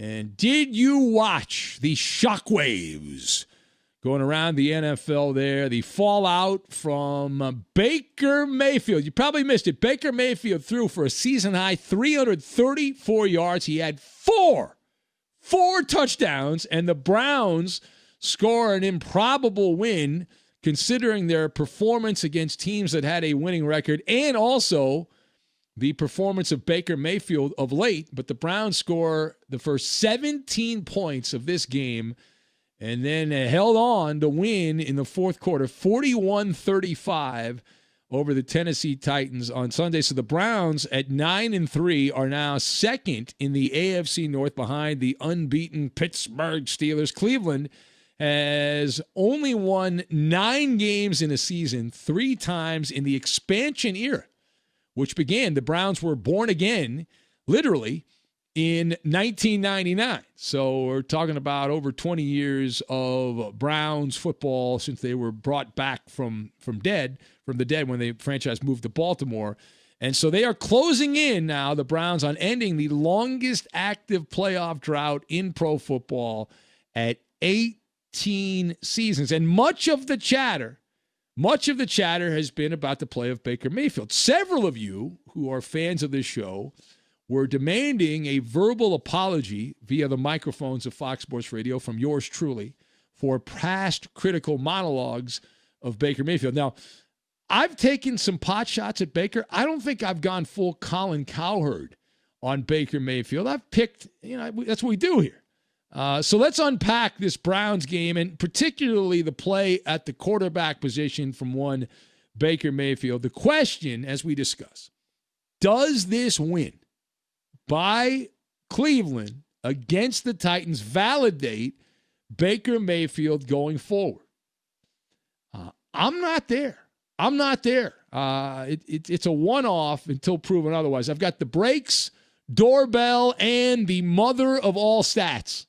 And did you watch the shockwaves going around the NFL there? The fallout from Baker Mayfield. You probably missed it. Baker Mayfield threw for a season-high 334 yards. He had four touchdowns, and the Browns score an improbable win considering their performance against teams that had a winning record and also the performance of Baker Mayfield of late. But the Browns score the first 17 points of this game and then held on to win in the fourth quarter, 41-35 over the Tennessee Titans on Sunday. So the Browns at 9-3 are now second in the AFC North behind the unbeaten Pittsburgh Steelers. Cleveland has only won 9 games in a season, 3 times in the expansion era, which began, the Browns were born again, literally, in 1999. So we're talking about over 20 years of Browns football since they were brought back from the dead when the franchise moved to Baltimore. And so they are closing in now, the Browns, on ending the longest active playoff drought in pro football at 18 seasons. And much of the chatter has been about the play of Baker Mayfield. Several of you who are fans of this show were demanding a verbal apology via the microphones of Fox Sports Radio from yours truly for past critical monologues of Baker Mayfield. Now, I've taken some pot shots at Baker. I don't think I've gone full Colin Cowherd on Baker Mayfield. I've picked, that's what we do here. So let's unpack this Browns game, and particularly the play at the quarterback position from one Baker Mayfield. The question, as we discuss, does this win by Cleveland against the Titans validate Baker Mayfield going forward? I'm not there. It's a one-off until proven otherwise. I've got the breaks, doorbell, and the mother of all stats.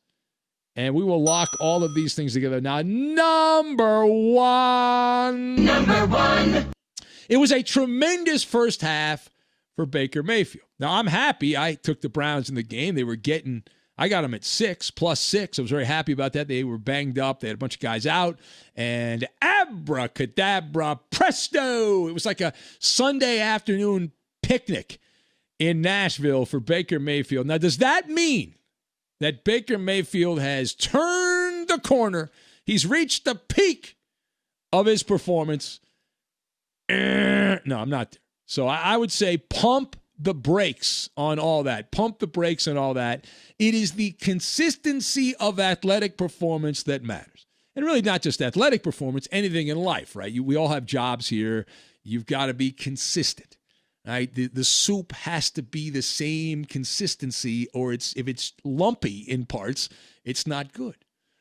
And we will lock all of these things together. Now, number one. It was a tremendous first half for Baker Mayfield. Now, I'm happy I took the Browns in the game. I got them at 6, +6. I was very happy about that. They were banged up. They had a bunch of guys out. And abracadabra, presto. It was like a Sunday afternoon picnic in Nashville for Baker Mayfield. Now, does that mean that Baker Mayfield has turned the corner? He's reached the peak of his performance? No, I'm not there. So I would say pump the brakes on all that. Pump the brakes on all that. It is the consistency of athletic performance that matters. And really not just athletic performance, anything in life, right? We all have jobs here. You've got to be consistent, right? The soup has to be the same consistency, or if it's lumpy in parts, it's not good,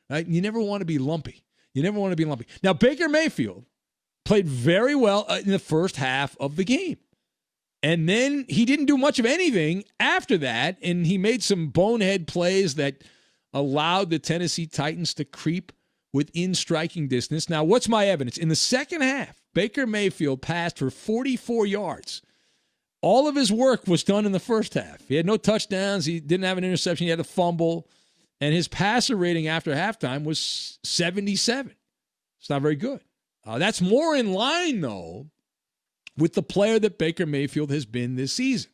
right? You never want to be lumpy. Now, Baker Mayfield played very well in the first half of the game. And then he didn't do much of anything after that, and he made some bonehead plays that allowed the Tennessee Titans to creep within striking distance. Now, what's my evidence? In the second half, Baker Mayfield passed for 44 yards. All of his work was done in the first half. He had no touchdowns. He didn't have an interception. He had a fumble. And his passer rating after halftime was 77. It's not very good. That's more in line, though, with the player that Baker Mayfield has been this season.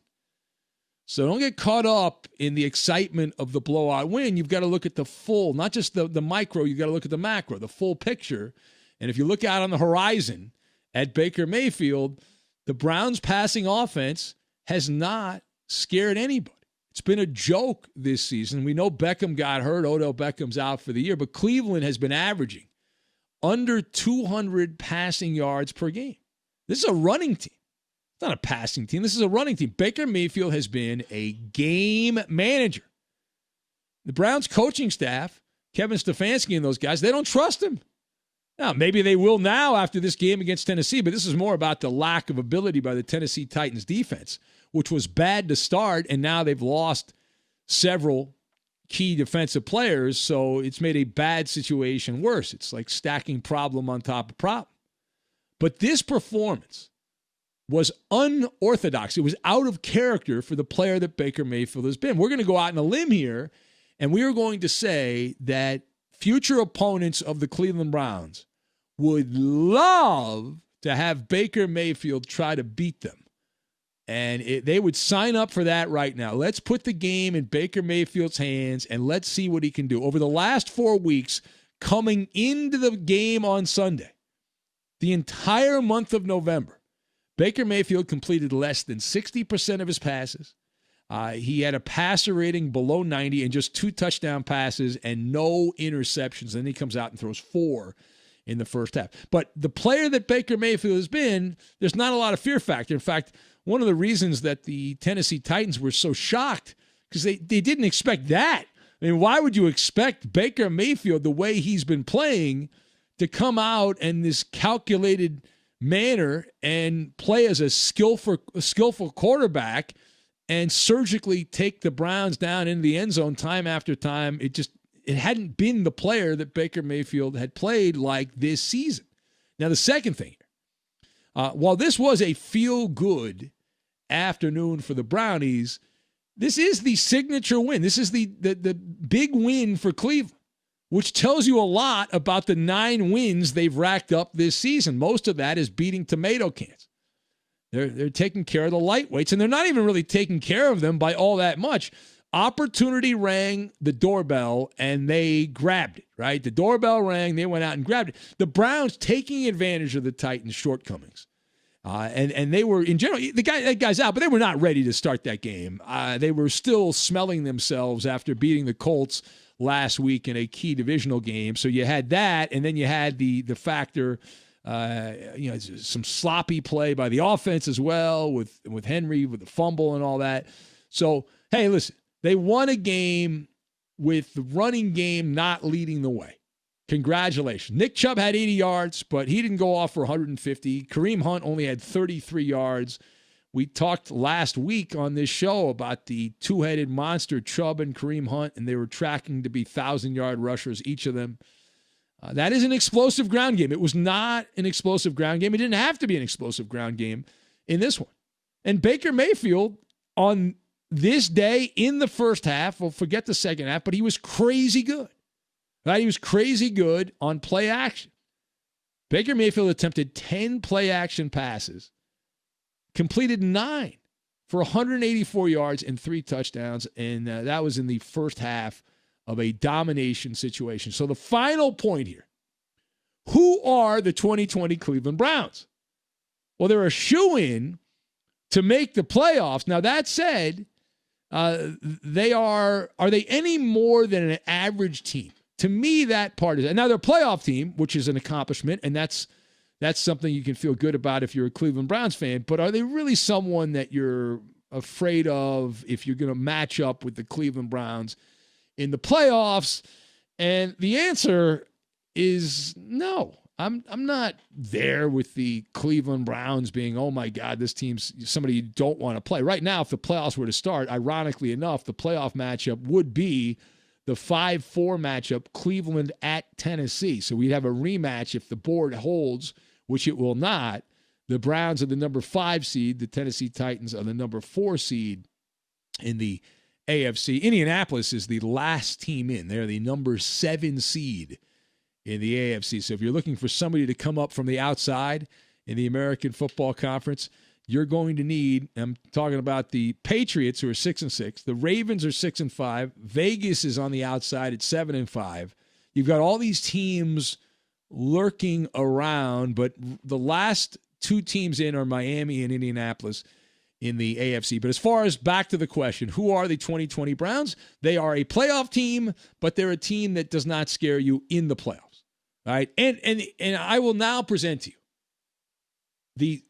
So don't get caught up in the excitement of the blowout win. You've got to look at the full, not just the micro, you've got to look at the macro, the full picture. And if you look out on the horizon at Baker Mayfield, the Browns' passing offense has not scared anybody. It's been a joke this season. We know Beckham got hurt. Odell Beckham's out for the year. But Cleveland has been averaging under 200 passing yards per game. This is a running team. It's not a passing team. This is a running team. Baker Mayfield has been a game manager. The Browns coaching staff, Kevin Stefanski and those guys, they don't trust him. Now, maybe they will now after this game against Tennessee, but this is more about the lack of ability by the Tennessee Titans defense, which was bad to start, and now they've lost several key defensive players, so it's made a bad situation worse. It's like stacking problem on top of problem. But this performance was unorthodox. It was out of character for the player that Baker Mayfield has been. We're going to go out on a limb here And we are going to say that future opponents of the Cleveland Browns would love to have Baker Mayfield try to beat them. And they would sign up for that right now. Let's put the game in Baker Mayfield's hands and let's see what he can do. Over the last 4 weeks, coming into the game on Sunday, the entire month of November, Baker Mayfield completed less than 60% of his passes. He had a passer rating below 90 and just 2 touchdown passes and no interceptions. Then he comes out and throws 4 in the first half. But the player that Baker Mayfield has been, there's not a lot of fear factor. In fact, one of the reasons that the Tennessee Titans were so shocked, because they didn't expect that. I mean, why would you expect Baker Mayfield, the way he's been playing, to come out in this calculated manner and play as a skillful quarterback and surgically take the Browns down into the end zone time after time? It hadn't been the player that Baker Mayfield had played like this season. Now, the second thing here, while this was a feel-good afternoon for the Brownies, this is the signature win. This is the big win for Cleveland, which tells you a lot about the 9 wins they've racked up this season. Most of that is beating tomato cans. They're taking care of the lightweights, and they're not even really taking care of them by all that much. Opportunity rang the doorbell, and they grabbed it, right? The doorbell rang, they went out and grabbed it. The Browns taking advantage of the Titans' shortcomings. And they were, in general, that guy's out, but they were not ready to start that game. They were still smelling themselves after beating the Colts last week in a key divisional game. So you had that, and then you had the factor, some sloppy play by the offense as well with Henry, with the fumble and all that. So, hey, listen, they won a game with the running game not leading the way. Congratulations. Nick Chubb had 80 yards, but he didn't go off for 150. Kareem Hunt only had 33 yards. We talked last week on this show about the two-headed monster, Chubb and Kareem Hunt, and they were tracking to be 1,000-yard rushers, each of them. That is an explosive ground game. It was not an explosive ground game. It didn't have to be an explosive ground game in this one. And Baker Mayfield, on this day in the first half, well, forget the second half, but he was crazy good. Right? He was crazy good on play action. Baker Mayfield attempted 10 play action passes, completed 9 for 184 yards and 3 touchdowns, and that was in the first half of a domination situation. So the final point here, who are the 2020 Cleveland Browns? Well, they're a shoo-in to make the playoffs. Now, that said, are they any more than an average team? To me, that part is, and now they're a playoff team, which is an accomplishment, and that's something you can feel good about if you're a Cleveland Browns fan. But are they really someone that you're afraid of if you're going to match up with the Cleveland Browns in the playoffs? And the answer is no. I'm not there with the Cleveland Browns being, oh my God, this team's somebody you don't want to play. Right now, if the playoffs were to start, ironically enough, the playoff matchup would be the 5-4 matchup, Cleveland at Tennessee. So we'd have a rematch if the board holds, which it will not. The Browns are the number 5 seed. The Tennessee Titans are the number 4 seed in the AFC. Indianapolis is the last team in. They're the number 7 seed in the AFC. So if you're looking for somebody to come up from the outside in the American Football Conference, you're going to need, I'm talking about the Patriots, who are 6-6. The Ravens are 6-5. Vegas is on the outside at 7-5. You've got all these teams lurking around, but the last 2 teams in are Miami and Indianapolis in the AFC. But as far as back to the question, who are the 2020 Browns? They are a playoff team, but they're a team that does not scare you in the playoffs. All right? And I will now present to you the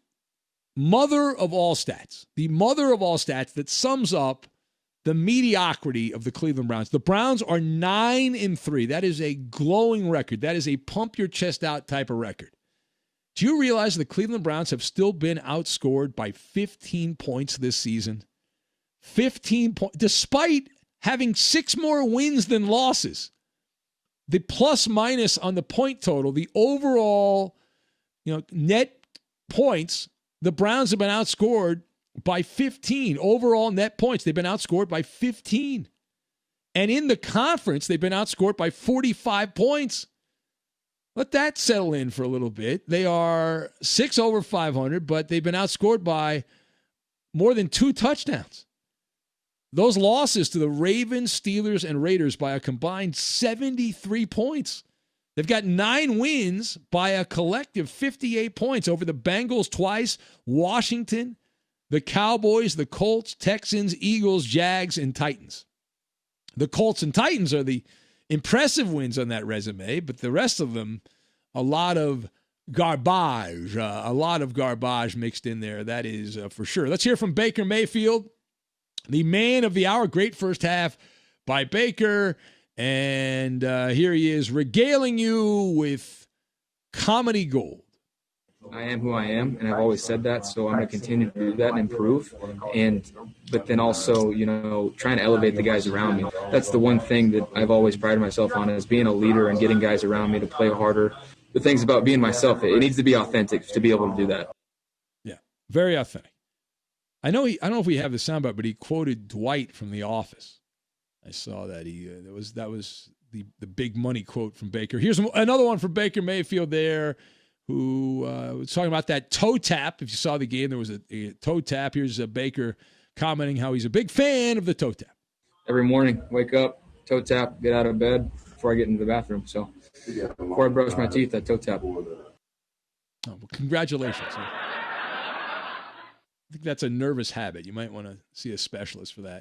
mother of all stats that sums up the mediocrity of the Cleveland Browns. The Browns are 9-3. That is a glowing record. That is a pump your chest out type of record. Do you realize the Cleveland Browns have still been outscored by 15 points this season? 15 points, despite having 6 more wins than losses. The plus minus on the point total, the overall, net points, the Browns have been outscored by 15. Overall net points, they've been outscored by 15. And in the conference, they've been outscored by 45 points. Let that settle in for a little bit. They are 6 over 500, but they've been outscored by more than 2 touchdowns. Those losses to the Ravens, Steelers, and Raiders by a combined 73 points. They've got 9 wins by a collective 58 points over the Bengals twice, Washington, the Cowboys, the Colts, Texans, Eagles, Jags, and Titans. The Colts and Titans are the impressive wins on that resume, but the rest of them, a lot of garbage mixed in there. That is for sure. Let's hear from Baker Mayfield, the man of the hour. Great first half by Baker. And here he is regaling you with comedy gold. I am who I am, and I've always said that, so I'm going to continue to do that and improve. But then also, trying to elevate the guys around me. That's the one thing that I've always prided myself on, is being a leader and getting guys around me to play harder. The thing's about being myself. It needs to be authentic to be able to do that. Yeah, very authentic. I don't know if we have the soundbite, but he quoted Dwight from The Office. I saw that that was the big money quote from Baker. Here's another one from Baker Mayfield there, who was talking about that toe tap. If you saw the game, there was a toe tap. Here's Baker commenting how he's a big fan of the toe tap. Every morning, wake up, toe tap, get out of bed before I get into the bathroom. So before I brush my teeth, I toe tap. Oh, well, congratulations. I think that's a nervous habit. You might want to see a specialist for that.